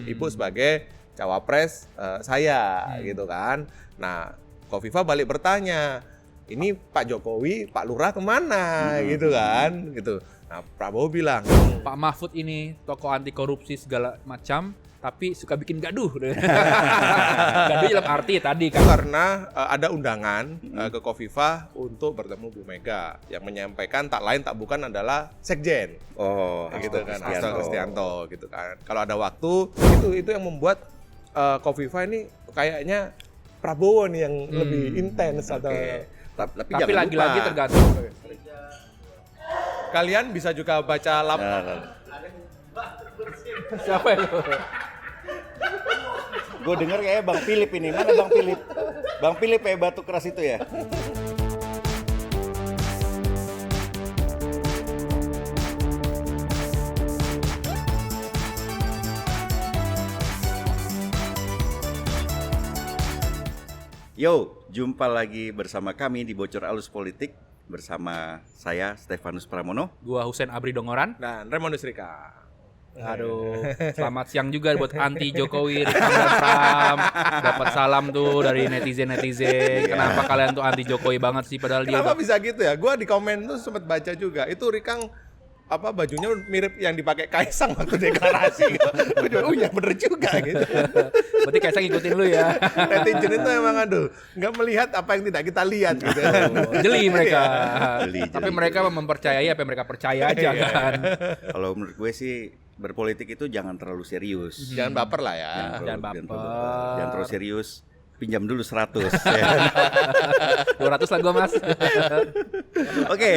Ibu sebagai cawapres saya gitu kan. Nah, Khofifah balik bertanya, ini Pak Jokowi, Pak Lurah kemana gitu kan, gitu. Nah, Prabowo bilang, Pak Mahfud ini tokoh anti korupsi segala macam, tapi suka bikin gaduh. Gaduh dalam arti tadi kan. karena ada undangan ke Khofifah untuk bertemu Bu Mega, yang menyampaikan tak lain tak bukan adalah Sekjen. Gitu kan, Hasto Kristianto gitu kan. Kalau ada waktu, itu yang membuat Khofifah ini kayaknya Prabowo nih yang lebih intens atau Tapi lagi-lagi tergantung. kalian bisa juga baca Siapa itu? Gue denger kayaknya Bang Philip ini. Mana Bang Philip? Bang Philip kayak batu keras itu ya? Yo, jumpa lagi bersama kami di Bocor Alus Politik bersama saya Stefanus Pramono. Gua Husein Abri Dongoran. dan Raymond Nusrika. Aduh, selamat siang juga buat anti Jokowi, Rikam dan Pram. Dapat salam tuh dari netizen. Kenapa kalian tuh anti Jokowi banget sih? Padahal dia Kenapa bisa gitu ya? Gua di komen tuh sempat baca juga. Itu Rikang bajunya mirip yang dipakai Kaisang waktu deklarasi gitu. Gua juga, oh ya bener juga gitu. Berarti Kaisang ngikutin lu ya. Netizen itu emang nggak melihat apa yang tidak kita lihat gitu. Jeli mereka. Jeli. Tapi mereka mempercayai apa yang mereka percaya aja kan. Kalau menurut gue sih berpolitik itu jangan terlalu serius. Jangan baper lah ya. Jangan baper. Jangan terlalu serius. Pinjam dulu 100. 200 lah gua Mas. Oke,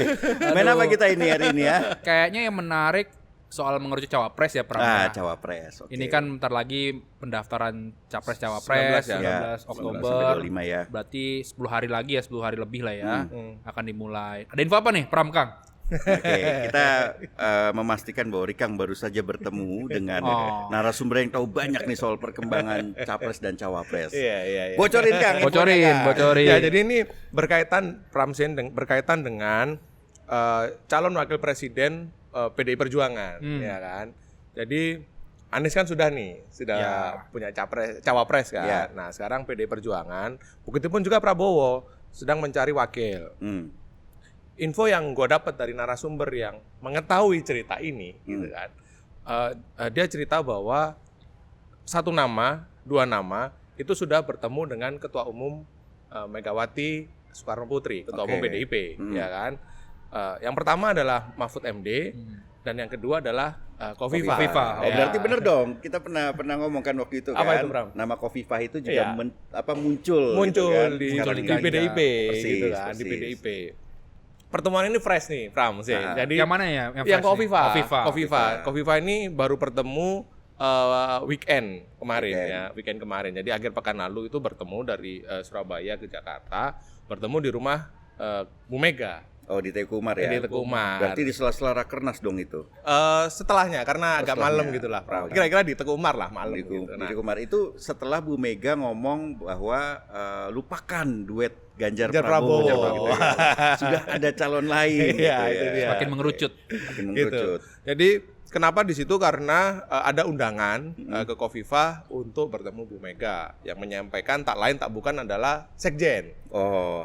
main apa kita ini hari ini ya? Kayaknya yang menarik soal mengerucut cawapres ya Pram. Cawapres. Oke. Ini kan bentar lagi pendaftaran capres cawapres 19 19 ya. Oktober. 19 ya. Berarti 10 hari lagi ya, 10 hari lebih lah ya. Akan dimulai. Ada info apa nih Pram Kang? Oke, kita memastikan bahwa Rikang baru saja bertemu dengan narasumber yang tahu banyak nih soal perkembangan capres dan cawapres. Iya. Bocorin Kang. infonya, Kang. Bocorin. Ya, jadi ini berkaitan berkaitan dengan calon wakil presiden PDI Perjuangan, ya kan. Jadi Anies kan sudah punya cawapres kan. Ya. Nah, sekarang PDI Perjuangan, begitupun juga Prabowo sedang mencari wakil. Info yang gue dapat dari narasumber yang mengetahui cerita ini, gitu kan, dia cerita bahwa 1 nama, 2 nama itu sudah bertemu dengan Ketua Umum Megawati Soekarno Putri, Ketua Umum PDIP, ya kan. Yang pertama adalah Mahfud MD dan yang kedua adalah Khofifah. Oh, berarti bener dong. Kita pernah ngomongkan waktu itu kan. Apa itu, Bram? Nama Khofifah itu juga Iya. muncul Muncul gitu kan. di Sekarang PDIP, Persis, gitu kan, di persis. PDIP. Pertemuan ini fresh nih, Pram sih. Jadi Yang mana ya? yang fresh nih? Khofifah ini baru bertemu weekend kemarin. Weekend kemarin. Jadi akhir pekan lalu itu bertemu dari Surabaya ke Jakarta, bertemu di rumah Bu Mega. Oh, di Teguh Umar ya. Di Teguh Umar. Berarti di sela-sela Rakernas dong itu. Setelahnya karena agak malam gitulah, Pram. Kira-kira di Teguh Umar lah malam gitu. Di Teguh Umar itu setelah Bu Mega ngomong bahwa lupakan duet Ganjar Prabowo. Gitu ya. Sudah ada calon lain gitu Iya, itu ya. dia. Makin mengerucut. Makin Gitu. mengerucut. Jadi kenapa di situ karena ada undangan ke Khofifah untuk bertemu Bu Mega, yang menyampaikan tak lain tak bukan adalah Sekjen.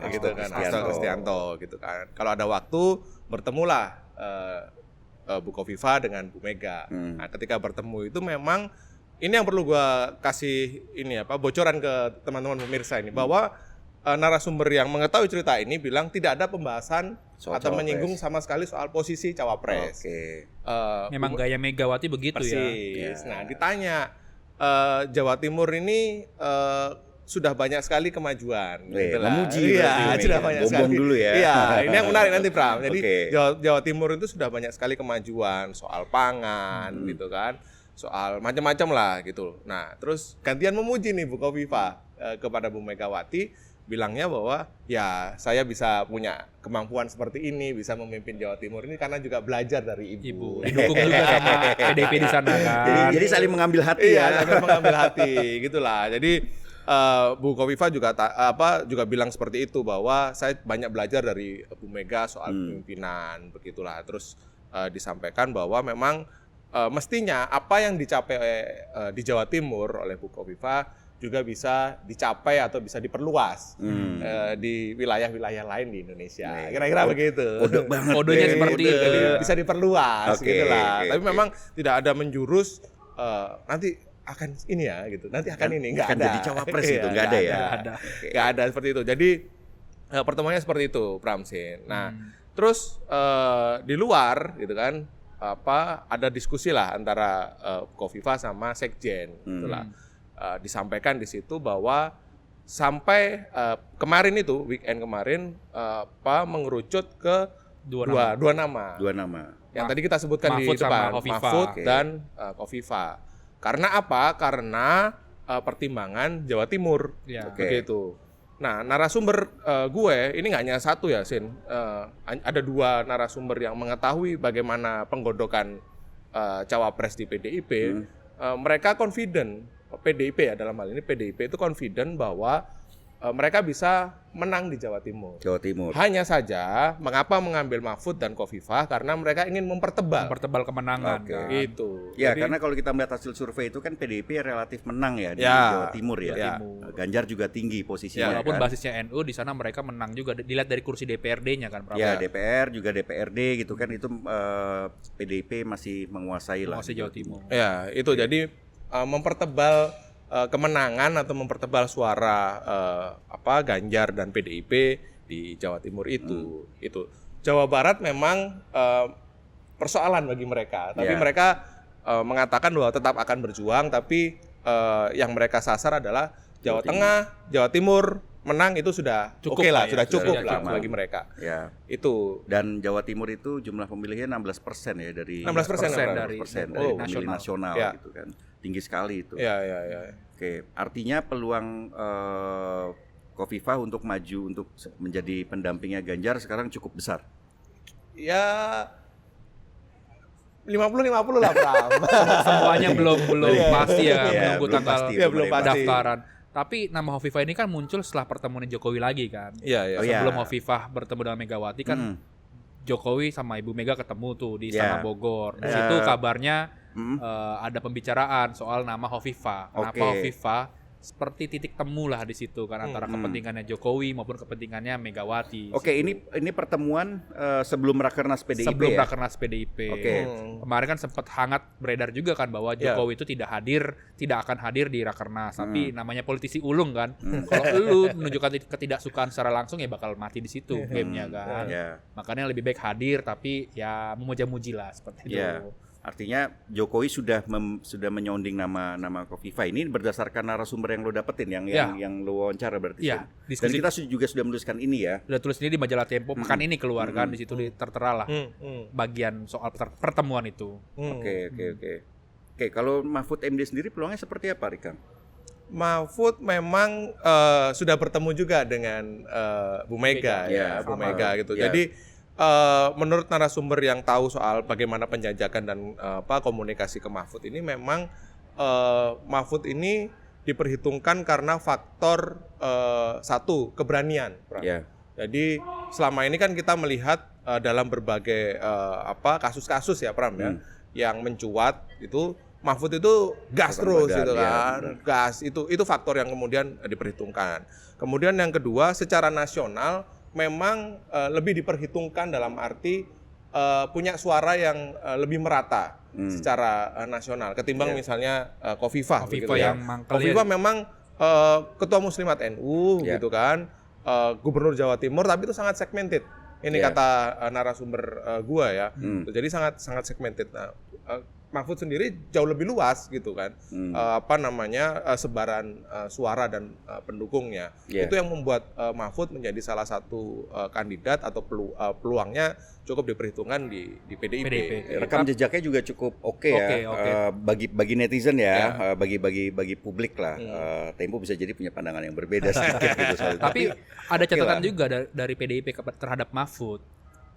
Gitu kan, Hasto Kristianto gitu kan. Kalau ada waktu bertemulah Bu Khofifah dengan Bu Mega. Nah, ketika bertemu itu memang ini yang perlu gua kasih bocoran ke teman-teman pemirsa ini, bahwa narasumber yang mengetahui cerita ini bilang tidak ada pembahasan Soal atau cawapres. menyinggung sama sekali soal posisi cawapres. Oke. Memang gaya Megawati begitu Persis. ya. Nah, ditanya Jawa Timur ini sudah banyak sekali kemajuan. Gitu lah. memuji Iya, berarti ini sudah ya. banyak Bombong sekali. dulu ya. Iya, ini yang menarik nanti, Pram. Jadi Oke. Jawa Timur itu sudah banyak sekali kemajuan soal pangan, gitu kan, soal macam-macam lah gitu. Nah, terus gantian memuji nih Bu Khofifah kepada Bu Megawati, bilangnya bahwa ya saya bisa punya kemampuan seperti ini, bisa memimpin Jawa Timur ini karena juga belajar dari ibu. Didukung juga sama PDIP di sana kan. Jadi saling mengambil hati Iya, ya. sambil mengambil hati gitulah. Jadi Bu Khofifah juga bilang seperti itu, bahwa saya banyak belajar dari Bu Mega soal kepemimpinan, begitulah. Terus disampaikan bahwa memang mestinya apa yang dicapai di Jawa Timur oleh Bu Khofifah juga bisa dicapai atau bisa diperluas di wilayah-wilayah lain di Indonesia. Kira-kira begitu. Kode banget. Kodenya seperti itu. Jadi bisa diperluas Oke, gitu lah. oke, Tapi oke. memang tidak ada menjurus nanti akan ini ya gitu. Nanti akan ini enggak akan ada. jadi cawapres Iya, itu, nggak ada ya? Nggak ada. Nggak ada seperti itu. Jadi pertemuannya seperti itu, Pramsin. Nah, terus di luar gitu kan ada diskusi lah antara Khofifah sama Sekjen itulah. Disampaikan di situ bahwa sampai kemarin itu weekend kemarin mengerucut ke dua nama. Dua nama. Yang tadi kita sebutkan di Mahfud sama depan, Khofifah. Mahfud Oke. dan Khofifah. Karena apa? Karena pertimbangan Jawa Timur. Ya. Oke. Begitu. Nah, narasumber gue ini nggak hanya satu ya, Sin. Ada dua narasumber yang mengetahui bagaimana penggodokan cawapres di PDIP. Mereka confident, PDIP ya dalam hal ini PDIP itu confident bahwa mereka bisa menang di Jawa Timur. Jawa Timur. Hanya saja mengapa mengambil Mahfud dan Khofifah karena mereka ingin mempertebal. Mempertebal kemenangan. Oke. Kan. Itu. Ya, Jadi, karena kalau kita melihat hasil survei itu kan PDIP relatif menang ya di Ya. Jawa Timur ya. Ya. Ganjar juga tinggi posisinya Walaupun kan. basisnya NU di sana mereka menang juga dilihat dari kursi DPRD-nya kan Pram. Ya, DPR juga DPRD gitu kan itu PDIP masih menguasai lah. Menguasai Jawa Timur. ya, itu jadi mempertebal kemenangan atau mempertebal suara Ganjar dan PDIP di Jawa Timur itu. Itu. Jawa Barat memang persoalan bagi mereka, tapi Ya. mereka mengatakan bahwa tetap akan berjuang, tapi yang mereka sasar adalah Jawa Tengah, Jawa Timur menang itu sudah Cukup oke lah, lah ya, sudah cukup sudah lah cukup. bagi mereka. Ya. Itu. Dan Jawa Timur itu jumlah pemilihnya 16% ya dari 16% dari pemilih nasional nasional. Ya. gitu kan. Tinggi sekali itu. Ya. Oke, artinya peluang Khofifah untuk maju untuk menjadi pendampingnya Ganjar sekarang cukup besar. Ya 50-50 lah, Pram. Semuanya belum Iya. pasti ya, Iya, menunggu belum tanggal pasti, Ya, belum pasti. pendaftaran. Tapi nama Khofifah ini kan muncul setelah pertemuan Jokowi lagi kan. Iya. Oh, iya. Sebelum Khofifah bertemu dengan Megawati kan Jokowi sama Ibu Mega ketemu tuh di Istana Ya. Bogor. Di situ kabarnya ada pembicaraan soal nama Khofifah. Kenapa Oke. Khofifah? Seperti titik temu lah di situ kan antara kepentingannya Jokowi maupun kepentingannya Megawati. Oke, ini pertemuan sebelum Rakernas PDIP sebelum ya? Rakernas PDIP. Oke. Kemarin kan sempat hangat beredar juga kan bahwa Jokowi itu tidak akan hadir di Rakernas. Tapi namanya politisi ulung kan. Kalau lu menunjukkan ketidaksukaan secara langsung ya bakal mati di situ gamenya kan. Ya. Makanya lebih baik hadir tapi ya memuja-muji lah seperti itu. Ya. Artinya Jokowi sudah menyonding nama Khofifah ini berdasarkan narasumber yang lo dapetin yang lo wawancara berarti. Iya, Sun? Dan diskusi- kita juga sudah menuliskan ini ya. Udah tulis ini di majalah Tempo pekan ini keluar kan di situ tertera lah bagian soal pertemuan itu. Oke. Oke, kalau Mahfud MD sendiri peluangnya seperti apa, Rikang? Mahfud memang sudah bertemu juga dengan Bu Mega Ya, ya, Bu sama. Mega gitu. Ya. Jadi menurut narasumber yang tahu soal bagaimana penjajakan dan komunikasi ke Mahfud ini memang Mahfud ini diperhitungkan karena faktor satu keberanian. Pram. Ya. Jadi selama ini kan kita melihat dalam berbagai kasus-kasus ya Pram ya yang mencuat itu Mahfud itu gas terus Badan, gitu ya, kan. Gas itu faktor yang kemudian diperhitungkan. Kemudian yang kedua secara nasional memang lebih diperhitungkan dalam arti punya suara yang lebih merata secara nasional ketimbang misalnya Khofifah begitu Khofifah ya. yang mangkel Khofifah memang ketua Muslimat NU gitu kan, gubernur Jawa Timur tapi itu sangat segmented. Ini kata narasumber gua ya. Jadi sangat segmented. Nah, Mahfud sendiri jauh lebih luas gitu kan. Sebaran suara dan pendukungnya. Itu yang membuat Mahfud menjadi salah satu kandidat atau peluangnya cukup diperhitungkan di PDIP. Rekam jejaknya juga cukup oke ya. Oke. Bagi netizen ya, bagi publik lah. Tempo bisa jadi punya pandangan yang berbeda sedikit gitu soal itu. Tapi ada catatan lah. juga dari PDIP terhadap Mahfud.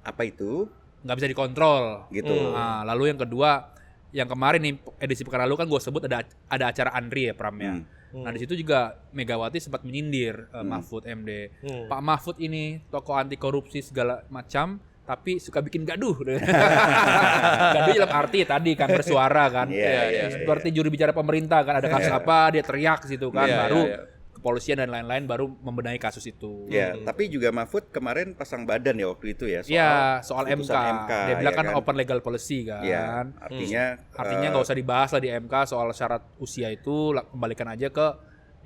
Apa itu? Nggak bisa dikontrol. Gitu. Nah, lalu yang kedua, yang kemarin nih edisi pekan lalu kan gue sebut ada acara Andri ya Pram ya. Nah di situ juga Megawati sempat menyindir Mahfud MD. Pak Mahfud ini tokoh anti korupsi segala macam, tapi suka bikin gaduh. Gaduh dalam arti tadi kan bersuara kan. Seperti juru bicara pemerintah kan, ada kasus apa dia teriak situ kan, baru kepolisian dan lain-lain baru membenahi kasus itu. Tapi juga Mahfud kemarin pasang badan ya waktu itu ya soal MK. Dia bilang kan open legal policy kan. Artinya nggak usah dibahas lah di MK soal syarat usia itu, kembalikan aja ke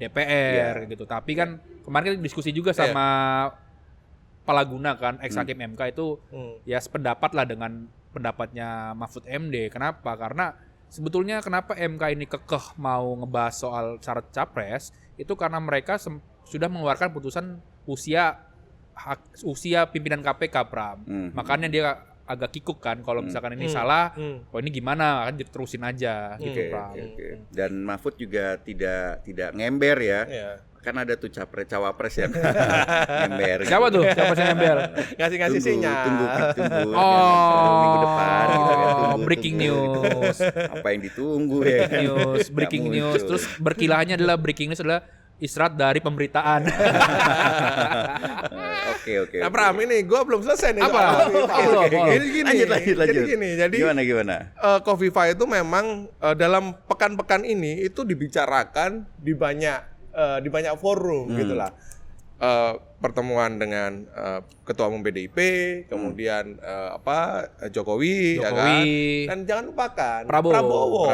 DPR gitu. Tapi kan kemarin kita diskusi juga sama Palaguna kan, ex hakim MK itu ya sependapat lah dengan pendapatnya Mahfud MD. Kenapa? Karena sebetulnya kenapa MK ini kekeh mau ngebahas soal syarat capres itu karena mereka sudah mengeluarkan putusan usia pimpinan KPK, Pram. Makanya dia agak kikuk kan kalau misalkan ini salah, ini gimana kan diterusin aja gitu, Pram. Dan Mahfud juga tidak ngember ya. Kan ada tuh cawapres yang ngember. Siapa tuh? Siapa yang ngember? Ngasih sinyal. Tunggu minggu depan gitu kan. Breaking news. Apa yang ditunggu ya? Breaking news. Terus berkilahnya adalah breaking news adalah isyarat dari pemberitaan. Oke. Nah, Pram, ini gue belum selesai nih. Apa? Lanjut. Jadi gimana? Kofifa itu memang dalam pekan-pekan ini itu dibicarakan di banyak forum gitulah. Pertemuan dengan Ketua Umum PDIP, kemudian Jokowi. Ya kan? Dan jangan lupakan Prabowo.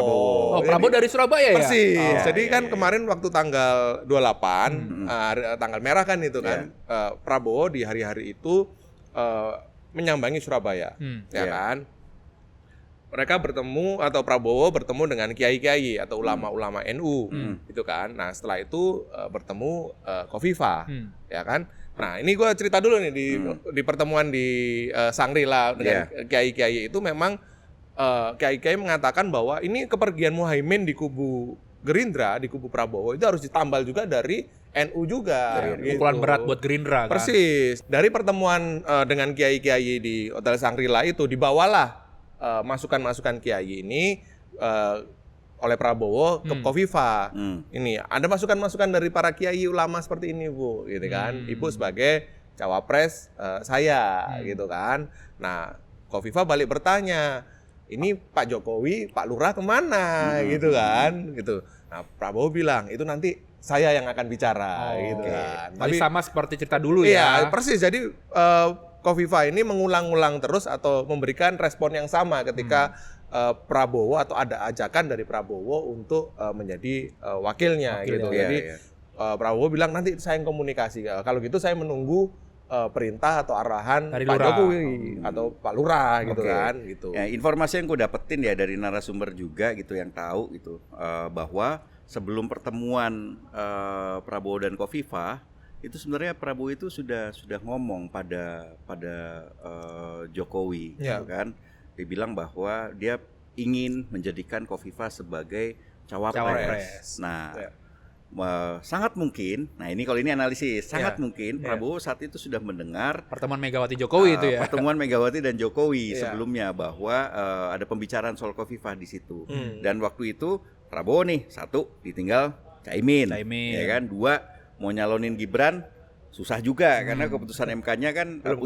Prabowo dari Surabaya ya? Persis. Jadi kan kemarin waktu tanggal 28 tanggal merah kan itu kan, Prabowo di hari-hari itu menyambangi Surabaya, kan? Mereka bertemu atau Prabowo bertemu dengan kiai-kiai atau ulama-ulama NU, gitu kan. Nah setelah itu bertemu Kofifa, ya kan. Nah ini gue cerita dulu nih di pertemuan di Sangrila dengan kiai-kiai itu memang kiai-kiai mengatakan bahwa ini kepergian Muhaimin di kubu Gerindra, di kubu Prabowo itu harus ditambal juga dari NU juga. Pukulan berat buat Gerindra kan. Persis. Dari pertemuan dengan kiai-kiai di Hotel Sangrila itu dibawalah masukan-masukan kiai ini oleh Prabowo ke Kofifa. Ini ada masukan-masukan dari para kiai ulama seperti ini, Bu, gitu kan. Ibu sebagai cawapres saya, gitu kan. Nah, Kofifa balik bertanya, ini Pak Jokowi, Pak Lurah kemana, gitu kan, gitu. Nah, Prabowo bilang itu nanti saya yang akan bicara, gitu kan. Tapi sama seperti cerita dulu ya. Iya, persis. Jadi Kofifa ini mengulang-ulang terus atau memberikan respon yang sama ketika Prabowo atau ada ajakan dari Prabowo untuk menjadi wakilnya gitu. Jadi Prabowo bilang nanti saya yang komunikasi. Kalau gitu saya menunggu perintah atau arahan dari Pak Jokowi atau Pak Lurah gitu kan gitu. Ya, informasi yang gue dapetin ya dari narasumber juga gitu yang tahu gitu bahwa sebelum pertemuan Prabowo dan Kofifa itu sebenarnya Prabowo itu sudah ngomong pada Jokowi, gitu kan. Dia bilang bahwa dia ingin menjadikan Kofifa sebagai cawapres. Nah, sangat mungkin. Nah, ini kalau ini analisis, sangat mungkin Prabowo saat itu sudah mendengar pertemuan Megawati Jokowi itu ya. Pertemuan Megawati dan Jokowi sebelumnya bahwa ada pembicaraan soal Kofifa di situ. Dan waktu itu Prabowo nih satu ditinggal Caimin. Ya kan, dua mau nyalonin Gibran susah juga karena keputusan MK-nya kan belum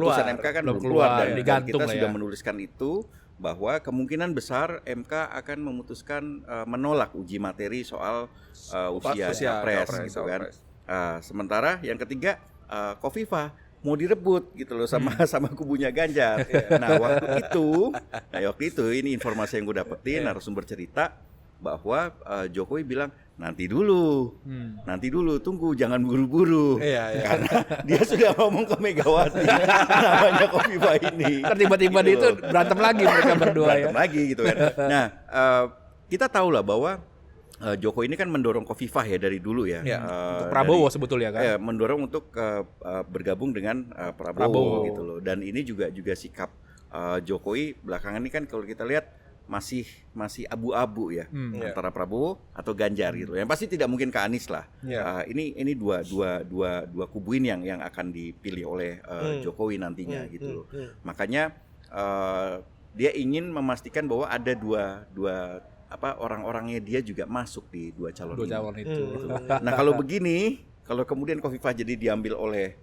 keluar dan kita sudah menuliskan itu bahwa kemungkinan besar MK akan memutuskan menolak uji materi soal usia capres gitu kan. Sementara yang ketiga Kofifa mau direbut gitu loh sama kubunya Ganjar. Nah, waktu itu ini informasi yang gue dapetin narasumber cerita bahwa Jokowi bilang nanti dulu, tunggu, jangan buru-buru, karena dia sudah ngomong ke Megawati namanya Kofifa ini. Tiba-tiba gitu. Itu berantem lagi mereka berdua berantem lagi gitu kan. Nah, kita tahu lah bahwa Jokowi ini kan mendorong Kofifa ya dari dulu ya. Untuk Prabowo sebetulnya kan. Mendorong untuk bergabung dengan Prabowo gitu loh. Dan ini juga sikap Jokowi belakangan ini kan kalau kita lihat masih abu-abu ya antara Prabowo atau Ganjar gitu. Yang pasti tidak mungkin ke Anies lah. Ini dua kubu ini yang akan dipilih oleh Jokowi nantinya gitu. Makanya dia ingin memastikan bahwa ada dua orang-orangnya dia juga masuk di dua calon itu. Gitu. Nah, kalau begini, kalau kemudian Kofifa jadi diambil oleh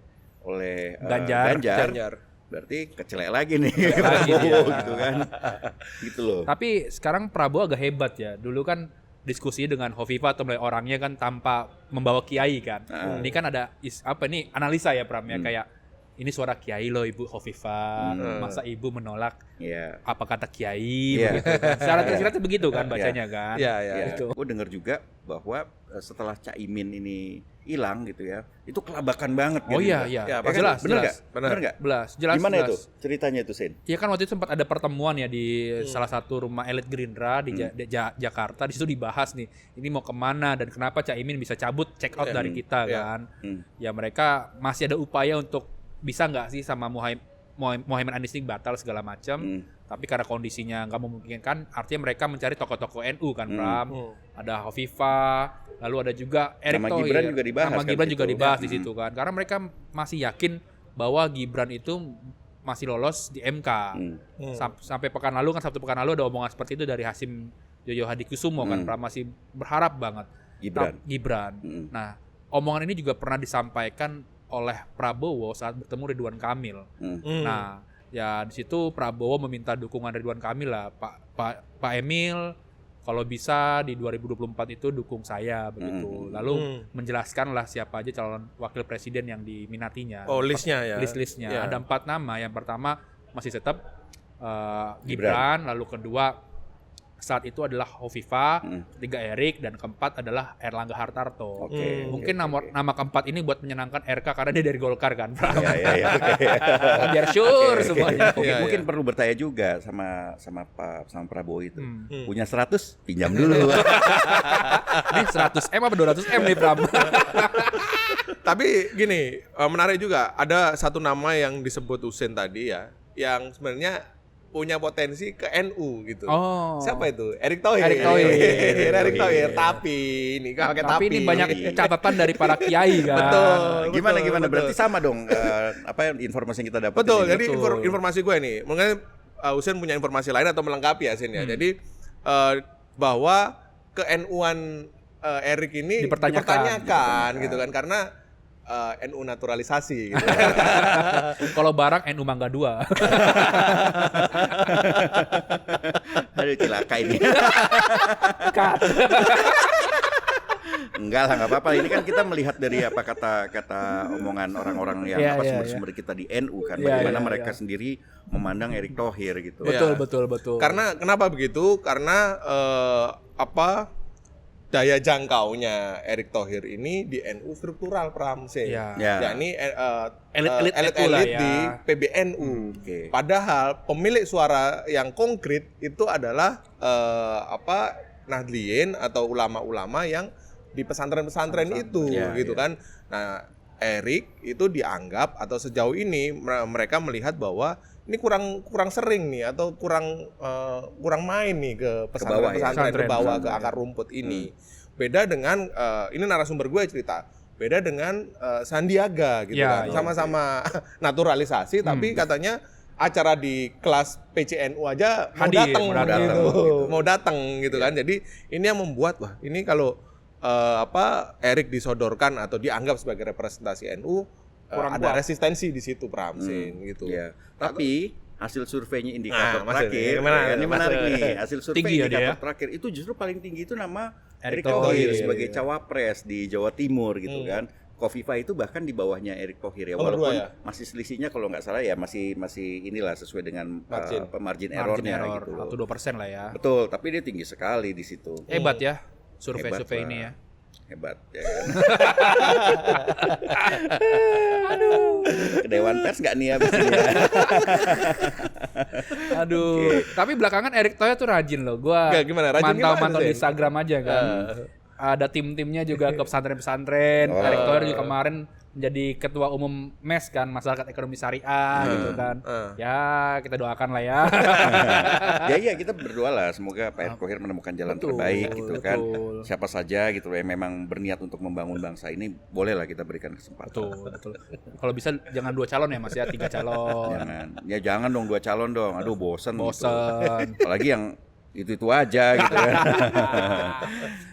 Ganjar. berarti kecelek lagi nih gitu kan. Gitu loh. Tapi sekarang Prabowo agak hebat ya. Dulu kan diskusi dengan Hovifah atau mulai orangnya kan tanpa membawa kiai kan. Ini kan ada ini analisa ya Pram ya, kayak ini suara kiai loh Ibu Hovifah. Masa Ibu menolak apa kata kiai begitu kan. Secara tersirat begitu kan bacanya kan. Iya. Gue dengar juga bahwa setelah Caimin ini hilang gitu ya, itu kelabakan banget gitu. Oh iya. Jelas. Bener nggak? Jelas. Gimana itu ceritanya itu, Sen? Iya kan waktu itu sempat ada pertemuan ya di salah satu rumah elit Gerindra di Jakarta. Di situ dibahas nih, ini mau kemana dan kenapa Caimin bisa cabut check out dari kita kan. Ya mereka masih ada upaya untuk bisa nggak sih sama Muhaimin Anies batal segala macam. Tapi karena kondisinya nggak memungkinkan, artinya mereka mencari tokoh-tokoh NU kan, Pram. Ada Hovifah, lalu ada juga Erick Thohir. Gibran juga dibahas. Nama Gibran juga dibahas di situ kan. Karena mereka masih yakin bahwa Gibran itu masih lolos di MK. Sampai pekan lalu kan, Sabtu pekan lalu ada omongan seperti itu dari Hasim Joyo Hadikusumo kan, Pram masih berharap banget Gibran. Nah, omongan ini juga pernah disampaikan oleh Prabowo saat bertemu Ridwan Kamil. Nah, ya di situ Prabowo meminta dukungan Ridwan Kamil lah, Pak Emil, kalau bisa di 2024 itu dukung saya begitu. Lalu menjelaskan lah siapa aja calon wakil presiden yang diminatinya. Oh, listnya ya. Listnya ada 4 nama. Yang pertama masih tetap Gibran, lalu kedua saat itu adalah Hovifah, ketiga Erick, dan keempat adalah Erlangga Hartarto. Mungkin nama keempat ini buat menyenangkan RK karena dia dari Golkar kan. Biar sure semuanya. Mungkin perlu bertanya juga sama Prabowo itu. Punya 100 pinjam dulu. Ini 100M apa 200M nih Pram? Tapi gini, menarik juga ada satu nama yang disebut Husein tadi ya, yang sebenarnya punya potensi ke NU gitu. Siapa itu? Erick Thohir. Tapi ini pakai tapi ini banyak catatan dari para kiai kan. Betul. Gimana? Berarti sama dong informasi yang kita dapat. Betul. Jadi informasi gue nih, mungkin Husein punya informasi lain atau melengkapi ya Sin ya. Jadi bahwa ke NU-an Erick ini dipertanyakan gitu kan, karena NU naturalisasi gitu. Kalau barang NU Mangga 2. Aduh, cilaka ini. Enggak lah, nggak apa-apa. Ini kan kita melihat dari apa kata omongan orang-orang yang sumber-sumber kita di NU kan, bagaimana mereka sendiri memandang Erick Thohir gitu. Betul. Karena kenapa begitu? Karena daya jangkaunya Erick Thohir ini di NU struktural Pramse. Yakni elit-elit di PBNU. Padahal pemilik suara yang konkret itu adalah Nahdliyin atau ulama-ulama yang di pesantren-pesantren itu gitu kan. Nah, Erick itu dianggap atau sejauh ini mereka melihat bahwa ini kurang sering nih atau kurang main nih ke pesantren ke bawah ke akar rumput ini. Beda dengan ini narasumber gue cerita. Beda dengan Sandiaga gitu kan. Sama-sama naturalisasi tapi katanya acara di kelas PCNU aja mau datang gitu kan. Jadi ini yang membuat ini kalau Erick disodorkan atau dianggap sebagai representasi NU ada resistensi di situ Pramsin gitu. Tapi hasil surveinya indikator terakhir, ini menarik nih. Hasil survei indikator terakhir itu justru paling tinggi itu nama Erick Thohir sebagai cawapres di Jawa Timur gitu kan. Hovifah itu bahkan di bawahnya Erick Thohir ya, walaupun masih selisihnya kalau nggak salah ya masih inilah sesuai dengan margin errornya gitu loh. 1-2% lah ya. Betul, tapi dia tinggi sekali di situ. Hebat ya survei ini ya. Hebat ya kan. Aduh. Ke Dewan Pers nggak nih abis ini ya? Aduh. Tapi belakangan Erick Thohir tuh rajin loh. Gua mantau di Instagram aja kan. Ada tim-timnya juga ke pesantren-pesantren. Erick Thohir juga kemarin menjadi ketua umum MES kan, Masyarakat Ekonomi Syariah gitu kan. Ya kita doakan lah ya. Ya kita berdoa lah semoga Pak Erick Thohir menemukan jalan terbaik gitu kan. Siapa saja gitu yang memang berniat untuk membangun bangsa ini bolehlah kita berikan kesempatan. Betul. Kalau bisa jangan 2 calon ya Mas ya, 3 calon. Jangan dong 2 calon dong. Aduh bosen. Gitu. Apalagi yang itu aja gitu kan.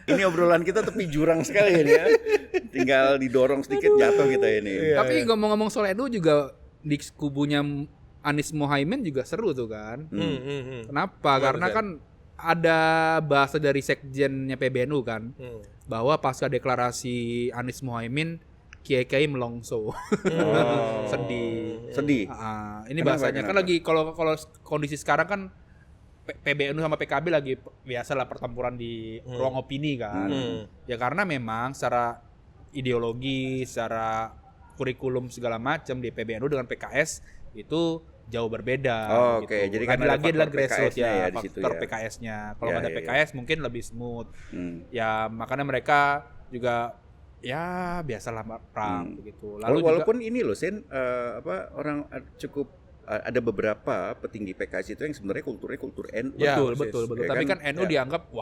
Ini obrolan kita tepi jurang sekali ini ya. Tinggal didorong sedikit jatuh kita ini. Tapi ngomong-ngomong soal NU juga di kubunya Anies Muhaimin juga seru tuh kan. Kenapa? Karena kan ada bahasa dari sekjennya PBNU kan, bahwa pasca deklarasi Anies Muhaimin kiai-kiai melongso. Sedih. Ini bahasanya kan lagi kalau kondisi sekarang kan PBNU sama PKB lagi biasalah pertempuran di ruang opini kan. Ya karena memang secara ideologi, secara kurikulum segala macam di PBNU dengan PKS itu jauh berbeda. Oke, gitu. jadi kan lagi adalah PKS-nya grassroots ya di situ faktor ya. PKS-nya. Kalau ada PKS mungkin lebih smooth. Ya makanya mereka juga ya biasalah perang begitu. Lalu walaupun juga, ini loh Sen, orang cukup ada beberapa petinggi PKS itu yang sebenarnya kulturnya kultur NU. Ya, betul. Ya, tapi kan NU dianggap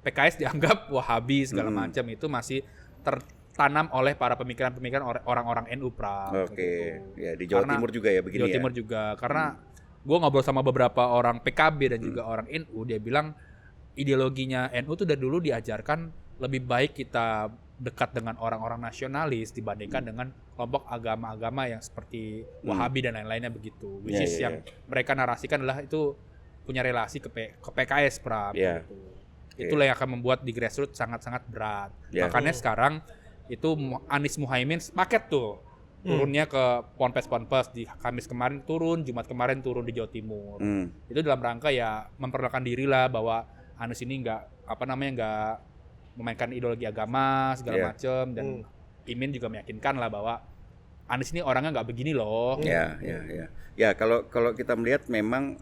PKS dianggap Wahabi segala macam, itu masih tertanam oleh para pemikiran-pemikiran orang-orang NU Oke. Gitu. Ya di Jawa Timur juga ya begini. Jawa Timur juga karena gue ngobrol sama beberapa orang PKB dan juga orang NU, dia bilang ideologinya NU tuh dari dulu diajarkan lebih baik kita dekat dengan orang-orang nasionalis dibandingkan dengan kelompok agama-agama yang seperti Wahabi dan lain-lainnya begitu. Which is yang mereka narasikan adalah itu punya relasi ke PKS, Pram. Gitu. Itulah yang akan membuat di grassroots sangat-sangat berat. Makanya sekarang itu Anies Muhaimin paket tuh. Turunnya ke Ponpes di Kamis kemarin turun, Jumat kemarin turun di Jawa Timur. Itu dalam rangka ya memperkenalkan diri lah bahwa Anies ini nggak memainkan ideologi agama segala macam, dan Imin juga meyakinkan lah bahwa Anies ini orangnya nggak begini loh. Ya kalau kita melihat memang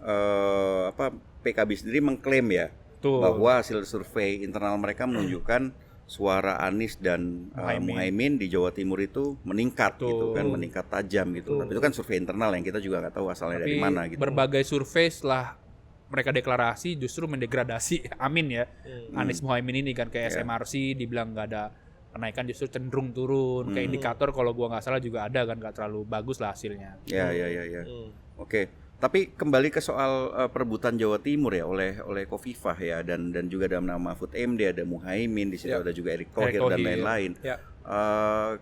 PKB sendiri mengklaim ya bahwa hasil survei internal mereka menunjukkan suara Anies dan Muhaimin di Jawa Timur itu meningkat gitu kan, meningkat tajam gitu. Tapi itu kan survei internal yang kita juga nggak tahu asalnya dari mana gitu. Berbagai survei setelah mereka deklarasi justru mendegradasi Amin ya. Anies Muhaimin ini kan kayak SMRC dibilang nggak ada kenaikan, justru cenderung turun. Kayak indikator kalau gua nggak salah juga ada kan, nggak terlalu bagus lah hasilnya. Ya. Oke. Tapi kembali ke soal perebutan Jawa Timur ya oleh Khofifah ya, dan juga dalam nama Mahfud MD ada Muhaimin, di situ ada juga Erick Thohir dan lain-lain.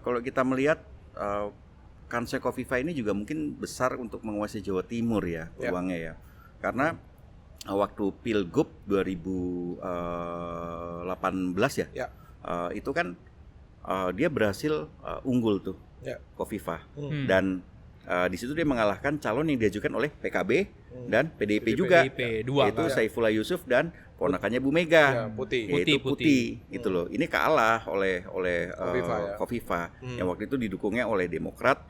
Kalau kita melihat kansnya Khofifah ini juga mungkin besar untuk menguasai Jawa Timur ya peluangnya ya. Karena waktu Pilgub 2018 itu kan dia berhasil unggul tuh Khofifah, dan di situ dia mengalahkan calon yang diajukan oleh PKB dan PDIP juga, yaitu Saifullah Yusuf dan ponakannya Bu Mega, Putih gitu loh. Ini kalah oleh Khofifah yang waktu itu didukungnya oleh Demokrat,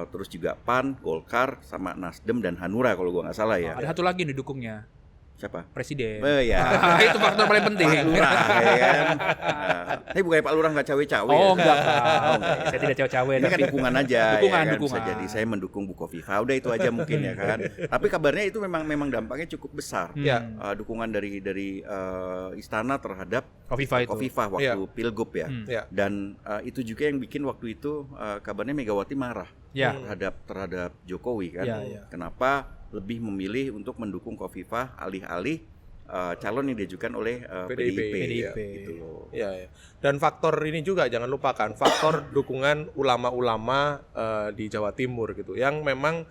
terus juga PAN, Golkar, sama Nasdem dan Hanura kalau gua nggak salah ya. Ada satu lagi yang didukungnya. Siapa? Presiden. Itu faktor paling penting. Pak Lurah ya kan. Tapi bukannya Pak Lurah nggak cawe-cawe enggak. Saya tidak cawe-cawe. Ini kan dukungan aja. Dukungan. Bisa jadi saya mendukung Bu Khofifah. Udah itu aja mungkin ya kan. Tapi kabarnya itu memang dampaknya cukup besar. Dukungan dari istana terhadap Khofifah waktu Pilgub ya. Dan itu juga yang bikin waktu itu kabarnya Megawati marah terhadap Jokowi kan. Kenapa lebih memilih untuk mendukung Khofifah alih-alih calon yang diajukan oleh PDIP. Gitu loh. Dan faktor ini juga jangan lupakan faktor dukungan ulama-ulama di Jawa Timur gitu, yang memang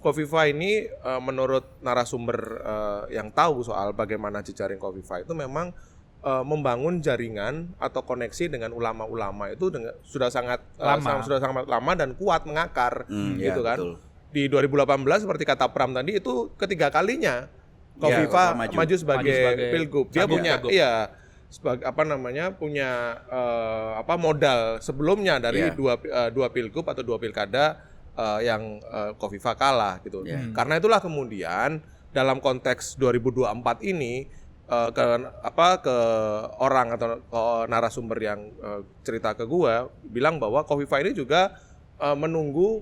Khofifah ini menurut narasumber yang tahu soal bagaimana jejaring Khofifah itu memang membangun jaringan atau koneksi dengan ulama-ulama itu sudah sangat lama dan kuat mengakar gitu kan. Betul. Di 2018 seperti kata Pram tadi itu ketiga kalinya Khofifah maju sebagai Pilgub. Dia punya modal sebelumnya dari dua Pilgub atau dua pilkada yang Khofifah kalah gitu. Karena itulah kemudian dalam konteks 2024 ini ke orang atau narasumber yang cerita ke gua bilang bahwa Khofifah ini juga menunggu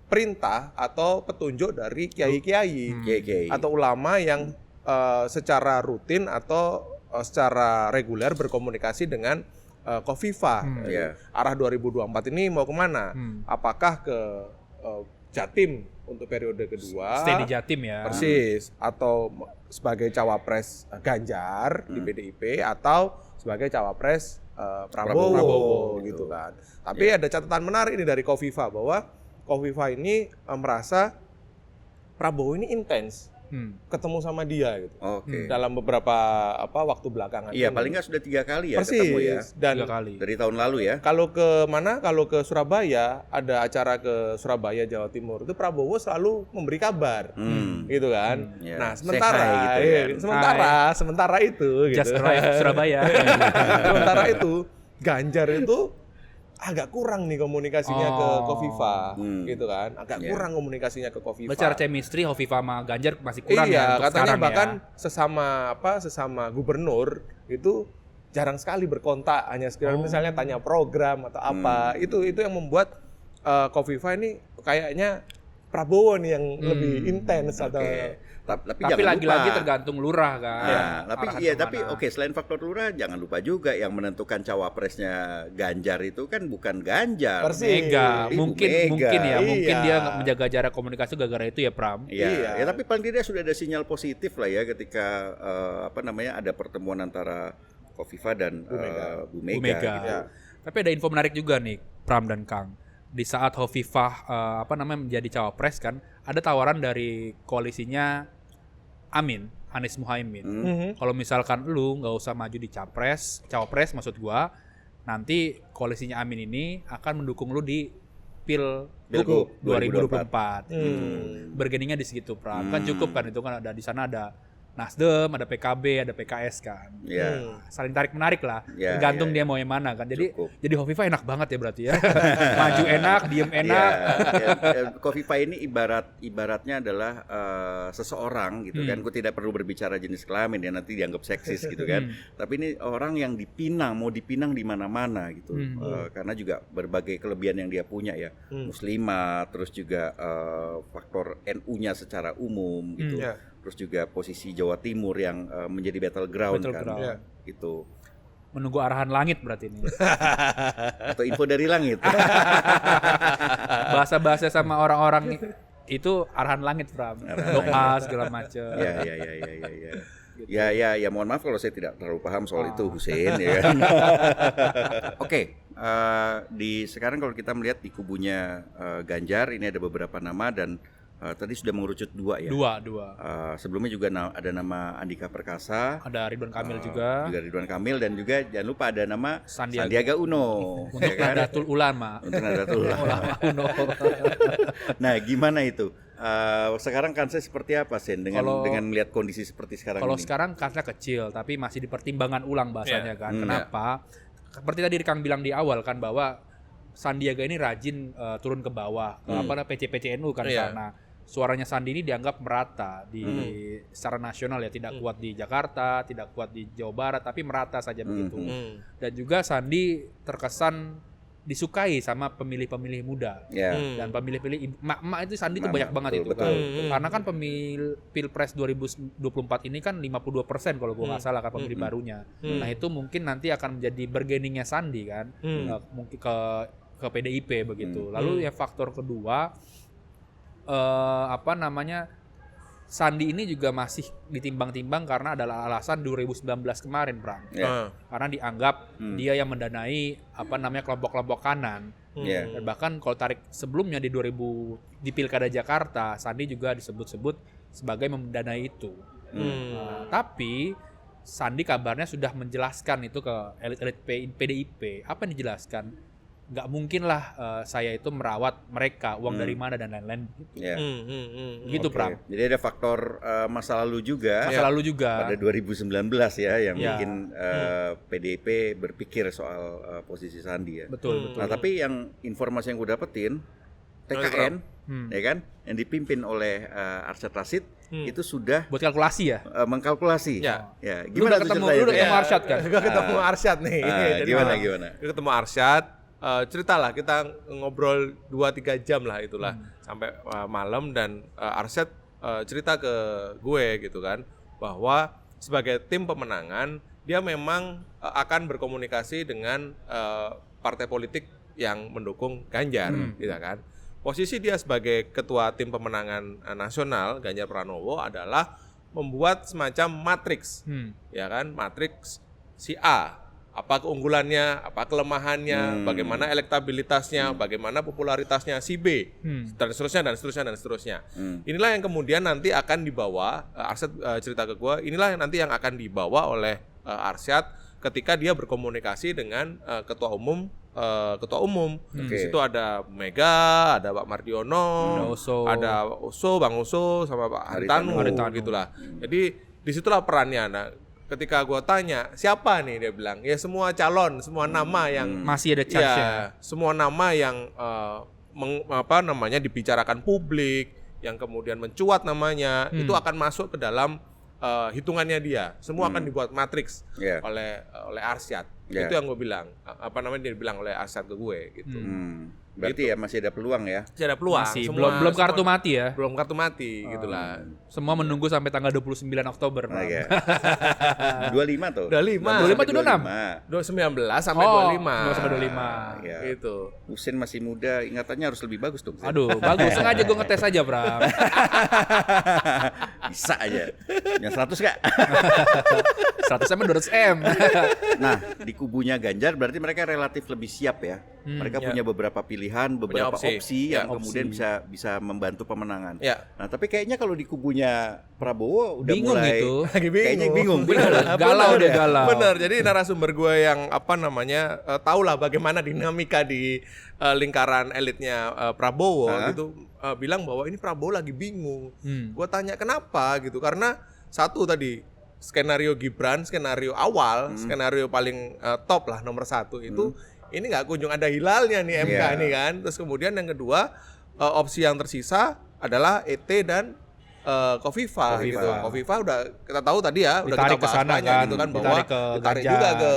perintah atau petunjuk dari kiai-kiai atau ulama yang secara rutin atau secara reguler berkomunikasi dengan Khofifah. Arah 2024 ini mau kemana? Apakah ke Jatim untuk periode kedua? Stay di Jatim ya. Persis. Atau sebagai cawapres Ganjar di PDIP atau sebagai cawapres Prabowo gitu kan. Tapi ada catatan menarik ini dari Khofifah bahwa Kofifa ini merasa Prabowo ini intens ketemu sama dia gitu. Dalam beberapa waktu belakangan. Iya, paling nggak sudah 3 kali ya persis, ketemu ya. Dan 3 kali. Dari tahun lalu ya. Kalau ke mana? Kalau ke Surabaya, ada acara ke Surabaya Jawa Timur, itu Prabowo selalu memberi kabar. Gitu kan. Ya. Nah, sementara gitu ya. sementara itu Just gitu. Arrive Surabaya. Sementara itu Ganjar itu agak kurang nih komunikasinya ke Kofifa gitu kan. Agak kurang komunikasinya ke Kofifa. Secara chemistry Hovifa sama Ganjar masih kurang ya untuk katanya sekarang bahkan ya. sesama gubernur itu jarang sekali berkontak, hanya sekedar misalnya tanya program atau apa. Itu yang membuat Kofifa ini kayaknya Prabowo nih yang lebih intens atau tapi lagi-lagi tergantung lurah kan. Tapi selain faktor lurah jangan lupa juga yang menentukan cawapresnya Ganjar itu kan bukan Ganjar. Mega. Mungkin dia nggak menjaga jarak komunikasi gara-gara itu ya Pram. Iya. Ya, tapi paling tidak sudah ada sinyal positif lah ya ketika ada pertemuan antara Kofifa dan Bu Mega. Gitu. Tapi ada info menarik juga nih Pram dan Kang. Di saat Hovifah menjadi cawapres kan, ada tawaran dari koalisinya Anies Muhaimin. Kalau misalkan lu nggak usah maju di cawapres maksud gua, nanti koalisinya Amin ini akan mendukung lu di Pilgub 2024. Bergeningnya di segitu, Pram. Kan cukup kan itu kan ada di sana ada Nasdem, ada PKB, ada PKS kan. Saling tarik menarik lah. Tergantung dia mau yang mana kan. Jadi Hovifa enak banget ya berarti ya. Maju enak, diem enak. Kofifa ini ibaratnya adalah seseorang gitu kan. Gue tidak perlu berbicara jenis kelamin ya, nanti dianggap seksis gitu kan. Tapi ini orang yang mau dipinang di mana-mana gitu. Karena juga berbagai kelebihan yang dia punya ya. Muslimah, terus juga faktor NU-nya secara umum gitu. Terus juga posisi Jawa Timur yang menjadi battleground kan. Gitu. Menunggu arahan langit berarti ini. Atau info dari langit. Bahasa-bahasa sama orang-orang itu arahan langit, Pram. Doa segala macam. Ya, mohon maaf kalau saya tidak terlalu paham soal itu, Hussein ya kan. Sekarang kalau kita melihat di kubunya Ganjar ini ada beberapa nama dan tadi sudah mengerucut 2 ya. Dua. Sebelumnya juga ada nama Andika Perkasa, ada Ridwan Kamil juga Ridwan Kamil, dan juga jangan lupa ada nama Sandiaga Uno. Untuk Nahdlatul Ulama. Uno. Nah, gimana itu? Sekarang kansnya seperti apa, Sen? Dengan melihat kondisi seperti sekarang kalau ini? Kalau sekarang kansnya kecil, tapi masih dipertimbangkan ulang bahasanya kan. Kenapa? Seperti tadi Kang bilang di awal kan bahwa Sandiaga ini rajin turun ke bawah ke PC-PCNU kan karena suaranya Sandi ini dianggap merata secara nasional ya, tidak kuat di Jakarta, tidak kuat di Jawa Barat, tapi merata saja begitu. Dan juga Sandi terkesan disukai sama pemilih-pemilih muda dan pemilih-pemilih emak-emak itu Sandi itu banyak banget itu kan. Karena kan Pilpres 2024 ini kan 52% kalau gua nggak salah kan pemilih barunya. Nah itu mungkin nanti akan menjadi bergeningnya Sandi kan, mungkin ke PDIP begitu. Lalu yang faktor kedua Sandi ini juga masih ditimbang-timbang karena adalah alasan 2019 kemarin, Bram. Karena dianggap dia yang mendanai kelompok-kelompok kanan. Dan bahkan kalau tarik sebelumnya di Pilkada Jakarta, Sandi juga disebut-sebut sebagai mendanai itu. Tapi Sandi kabarnya sudah menjelaskan itu ke elit-elit PDIP. Apa yang dijelaskan? Nggak mungkin lah saya itu merawat mereka, uang dari mana dan lain-lain gitu. Pram. Jadi ada faktor masa lalu juga pada 2019 ya yang bikin PDIP berpikir soal posisi Sandi ya. Betul. Nah tapi yang informasi yang gue dapetin TKN ya kan yang dipimpin oleh Arsyad Rashid itu sudah buat kalkulasi ya, mengkalkulasi. Gimana tuh ceritanya? Lu udah ketemu Arsyad kan? Gue ketemu Arsyad nih. Gimana? Gue ketemu Arsyad. Ceritalah kita ngobrol 2-3 jam lah itulah sampai malam, dan Arsyad cerita ke gue gitu kan bahwa sebagai tim pemenangan dia memang akan berkomunikasi dengan partai politik yang mendukung Ganjar gitu kan. Posisi dia sebagai ketua tim pemenangan nasional Ganjar Pranowo adalah membuat semacam matriks ya kan, matriks si A apa keunggulannya, apa kelemahannya, bagaimana elektabilitasnya, bagaimana popularitasnya si B, dan seterusnya. Inilah yang kemudian nanti akan dibawa, Arsyad cerita ke gue, inilah yang nanti yang akan dibawa oleh Arsyad ketika dia berkomunikasi dengan ketua umum. Di situ ada Mega, ada Pak Mardiono, ada Oso, Bang Oso, sama Pak Haritanu. Gitulah. Jadi disitulah perannya. Nah, ketika gue tanya siapa nih, dia bilang ya semua calon, semua nama yang masih ada chance ya, semua nama yang dibicarakan publik, yang kemudian mencuat namanya, itu akan masuk ke dalam hitungannya dia. Semua akan dibuat matriks oleh Arsyad. Itu yang gue bilang, dia bilang oleh Arsyad ke gue gitu. Berarti gitu. Ya masih ada peluang ya. Masih ada peluang. Belum kartu mati ya. Belum kartu mati gitulah. Semua menunggu sampai tanggal 29 Oktober. 25 tuh. 25 itu 19 sampai 25. 25. Ya. Gitu. Husein masih muda, ingatannya harus lebih bagus dong. Aduh, bagus. Sengaja gue ngetes aja, Bram. Bisa aja. Yang 100 enggak? 100 200 M. Nah, di kubunya Ganjar berarti mereka relatif lebih siap ya. Mereka punya beberapa pilihan, beberapa opsi yang kemudian bisa membantu pemenangan. Nah, tapi kayaknya kalau di kubunya Prabowo udah bingung mulai gitu. Kayaknya bingung. Galau deh, galau. Bener. Jadi narasumber gue yang tahulah bagaimana dinamika di lingkaran elitnya Prabowo gitu, bilang bahwa ini Prabowo lagi bingung. Gue tanya kenapa gitu, karena satu tadi skenario Gibran, skenario awal, skenario paling top lah nomor 1 itu ini nggak kunjung ada hilalnya nih MK ini kan. Terus kemudian yang kedua opsi yang tersisa adalah ET dan Khofifah gitu. Khofifah udah kita tahu tadi ya, udah kita bahas banyak gitu kan, bahwa ditarik juga ke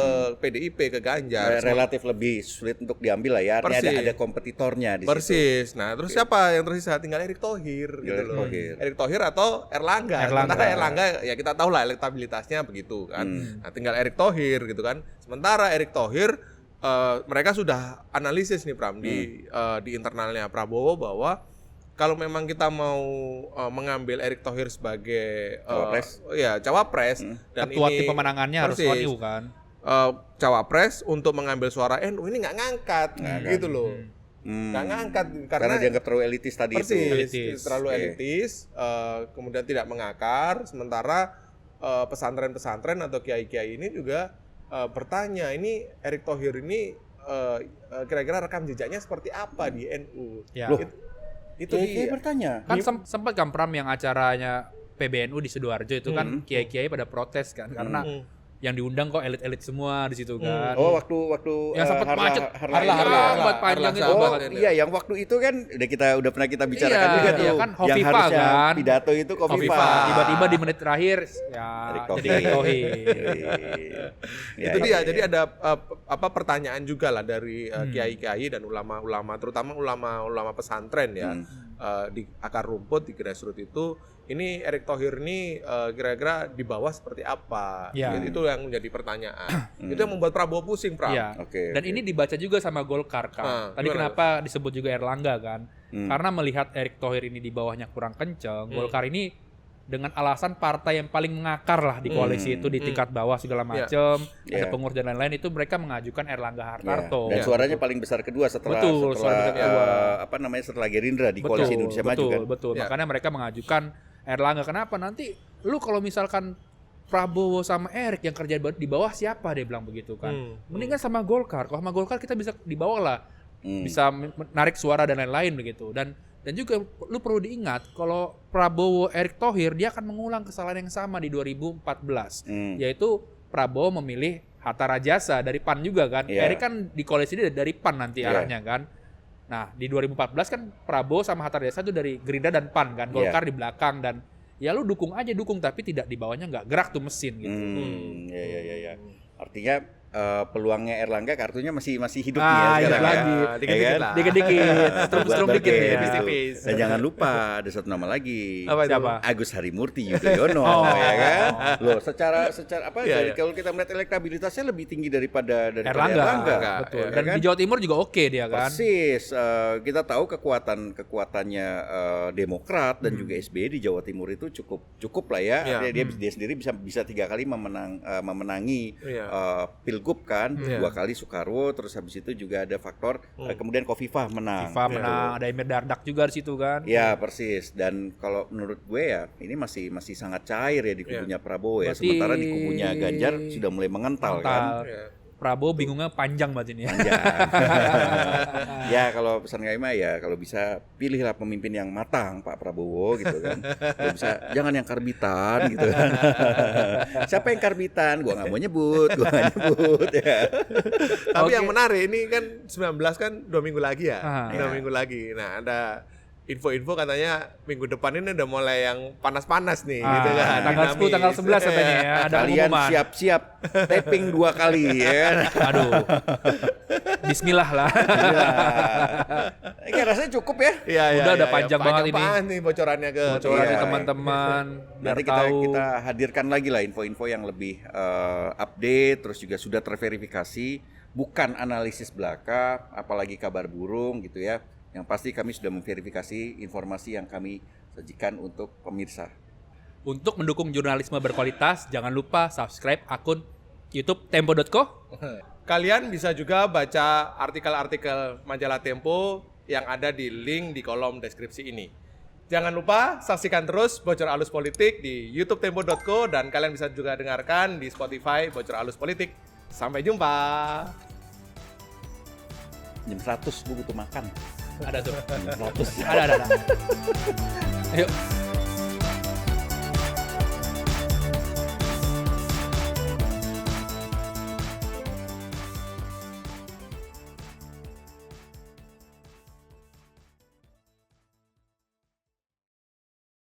PDIP, ke Ganjar. Relatif lebih sulit untuk diambil lah ya. Artinya ada kompetitornya di situ. Persis. Nah, terus siapa yang tersisa? Tinggal Erick Thohir gitu loh. Erick Thohir atau Erlangga. Sementara Erlangga ya kita tahu lah elektabilitasnya begitu kan. Nah, tinggal Erick Thohir gitu kan. Sementara Erick Thohir mereka sudah analisis nih Pram di internalnya Prabowo bahwa kalau memang kita mau mengambil Erick Thohir sebagai cawapres dan ketua ini tim pemenangannya harus NU kan. Cawapres untuk mengambil suara NU ini nggak ngangkat gitu loh. Nggak ngangkat karena dianggap terlalu elitis tadi itu. Terlalu elitis, kemudian tidak mengakar. Sementara pesantren-pesantren atau kiai-kiai ini juga bertanya, ini Erick Thohir ini kira-kira rekam jejaknya seperti apa di NU? Itu dia bertanya. Kan sempat kan Pram yang acaranya PBNU di Sidoarjo itu kan kiai-kiai pada protes kan karena yang diundang kok elit-elit semua di situ kan. Oh, waktu yang sempat macet harla panjang itu. Iya, yang waktu itu kan udah pernah kita bicarakan juga tuh. Iya kan yang Khofifah harusnya kan. Pidato itu Khofifah. Tiba-tiba di menit terakhir ya jadi Erick Thohir. Itu dia. Jadi ada pertanyaan juga lah dari kiai-kiai dan ulama-ulama, terutama ulama-ulama pesantren ya. Di akar rumput, di grassroots itu, ini Erick Thohir ini kira-kira di bawah seperti apa? Itu yang menjadi pertanyaan. Itu yang membuat Prabowo pusing, Pram. Dan ini dibaca juga sama Golkar kan. Tadi kenapa disebut juga Erlangga kan? Karena melihat Erick Thohir ini di bawahnya kurang kenceng, Golkar ini dengan alasan partai yang paling mengakar lah di koalisi itu di tingkat bawah segala macam, ada pengurus dan lain-lain, itu mereka mengajukan Erlangga Hartarto. Dan suaranya paling besar kedua setelah setelah Gerindra di koalisi Indonesia Maju kan. Betul. Makanya mereka mengajukan Erlangga. Kenapa? Nanti lu kalau misalkan Prabowo sama Erick yang kerja di bawah siapa, dia bilang begitu kan. Mendingan sama Golkar. Kalau sama Golkar kita bisa di bawah lah. Bisa menarik suara dan lain-lain begitu. Dan juga lu perlu diingat kalau Prabowo Erick Thohir dia akan mengulang kesalahan yang sama di 2014, yaitu Prabowo memilih Hatta Rajasa dari PAN juga kan. Erick kan di koalisi dia dari PAN nanti arahnya kan. Nah, di 2014 kan Prabowo sama Hatta Rajasa itu dari Gerindra dan PAN kan, Golkar di belakang, dan ya lu dukung tapi tidak di bawahnya nggak gerak tuh mesin gitu. Ya. Artinya peluangnya Erlangga kartunya masih hidup ya sekarang lagi. Dikit-dikit. Strum dikit ya. Tipis. Dan jangan lupa ada satu nama lagi. Siapa? Agus Harimurti Yudhoyono ya kan. Loh, secara kalau kita melihat elektabilitasnya lebih tinggi daripada Erlangga. Betul. Dan di Jawa Timur juga oke dia kan. Persis. Kita tahu kekuatannya Demokrat dan juga SBY di Jawa Timur itu cukup lah ya. Dia sendiri bisa 3 kali memenangi pilgub Pilgub kan, 2 kali Soekarwo, terus habis itu juga ada faktor kemudian Khofifah menang. Khofifah menang, ada Emir Dardak juga di situ kan. Ya persis. Dan kalau menurut gue ya ini masih sangat cair ya di kubunya Prabowo ya. Sementara di kubunya Ganjar sudah mulai mengental kan. Prabowo bingungnya panjang banget ini. Panjang. Ya kalau pesan kami mah ya kalau bisa pilihlah pemimpin yang matang Pak Prabowo gitu kan. Kalau bisa jangan yang karbitan gitu kan. Siapa yang karbitan? Gua nggak mau nyebut ya. Tapi yang menarik ini kan 19 kan 2 minggu lagi ya. 2 minggu lagi. Nah, ada info-info katanya minggu depan ini udah mulai yang panas-panas nih gitu kan. Tanggal 10, tanggal 11 katanya ya, ada kalian pengumuman. Siap-siap taping 2 kali ya kan. Aduh. Bismillah lah. Ini rasanya cukup ya. Udah ada panjang banget ini. nih bocorannya ke teman-teman. Nanti kita hadirkan lagi lah info-info yang lebih update, terus juga sudah terverifikasi, bukan analisis belaka, apalagi kabar burung gitu ya. Yang pasti kami sudah memverifikasi informasi yang kami sajikan untuk pemirsa. Untuk mendukung jurnalisme berkualitas, jangan lupa subscribe akun YouTube Tempo.co. Kalian bisa juga baca artikel-artikel majalah Tempo yang ada di link di kolom deskripsi ini. Jangan lupa saksikan terus Bocor Alus Politik di YouTube Tempo.co dan kalian bisa juga dengarkan di Spotify Bocor Alus Politik. Sampai jumpa. Jam 100 gue butuh makan. Ada tuh. Jam 100. Ada. Ayo.